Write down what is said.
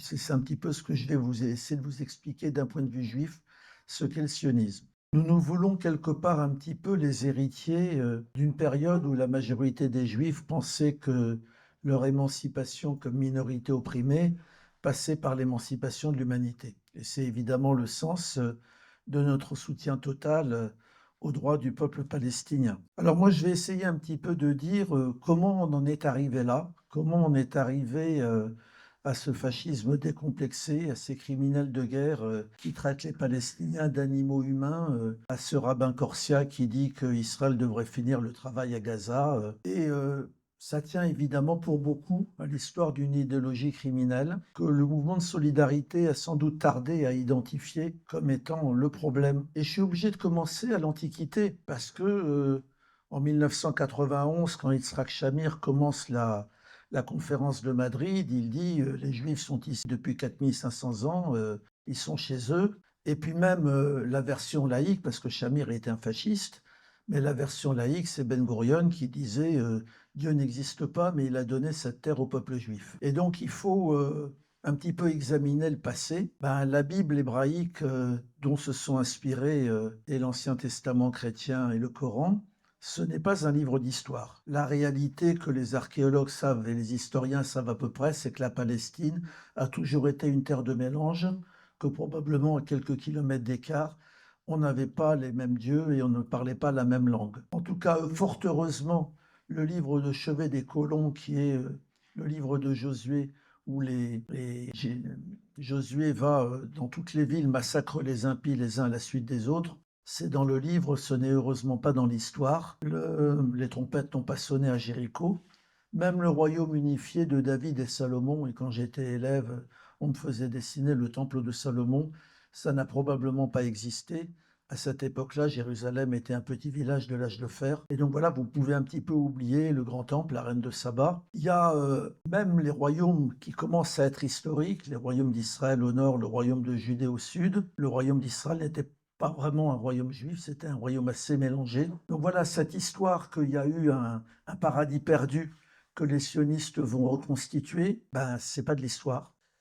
c'est un petit peu ce que je vais vous essayer de vous expliquer d'un point de vue juif, ce qu'est le sionisme. Nous voulons quelque part un petit peu les héritiers d'une période où la majorité des juifs pensaient que leur émancipation comme minorité opprimée passait par l'émancipation de l'humanité. Et c'est évidemment le sens de notre soutien total aux droits du peuple palestinien. Alors moi, je vais essayer un petit peu de dire comment on en est arrivé là, comment on est arrivé à ce fascisme décomplexé, à ces criminels de guerre qui traitent les Palestiniens d'animaux humains, à ce rabbin Corsia qui dit qu'Israël devrait finir le travail à Gaza. Ça tient évidemment pour beaucoup à l'histoire d'une idéologie criminelle que le mouvement de solidarité a sans doute tardé à identifier comme étant le problème. Et je suis obligé de commencer à l'Antiquité parce que en 1991, quand Yitzhak Shamir commence la conférence de Madrid, il dit les Juifs sont ici depuis 4500 ans, ils sont chez eux. Et puis même la version laïque, parce que Shamir était un fasciste, mais la version laïque, c'est Ben Gurion qui disait Dieu n'existe pas, mais il a donné cette terre au peuple juif. Et donc il faut un petit peu examiner le passé. Ben, la Bible hébraïque dont se sont inspirés et l'Ancien Testament chrétien et le Coran, ce n'est pas un livre d'histoire. La réalité que les archéologues savent et les historiens savent à peu près, c'est que la Palestine a toujours été une terre de mélange, que probablement à quelques kilomètres d'écart, on n'avait pas les mêmes dieux et on ne parlait pas la même langue. En tout cas, fort heureusement, le livre de chevet des colons, qui est le livre de Josué, où Josué va dans toutes les villes, massacre les impies les uns à la suite des autres, c'est dans le livre, ce n'est heureusement pas dans l'histoire. Les trompettes n'ont pas sonné à Jéricho. Même le royaume unifié de David et Salomon, et quand j'étais élève, on me faisait dessiner le temple de Salomon, ça n'a probablement pas existé. À cette époque-là, Jérusalem était un petit village de l'âge de fer. Et donc voilà, vous pouvez un petit peu oublier le grand temple, la reine de Saba. Il y a même les royaumes qui commencent à être historiques, les royaumes d'Israël au nord, le royaume de Judée au sud. Le royaume d'Israël n'était pas vraiment un royaume juif, c'était un royaume assez mélangé. Donc voilà, cette histoire qu'il y a eu un paradis perdu que les sionistes vont reconstituer, ben, c'est pas de l'histoire.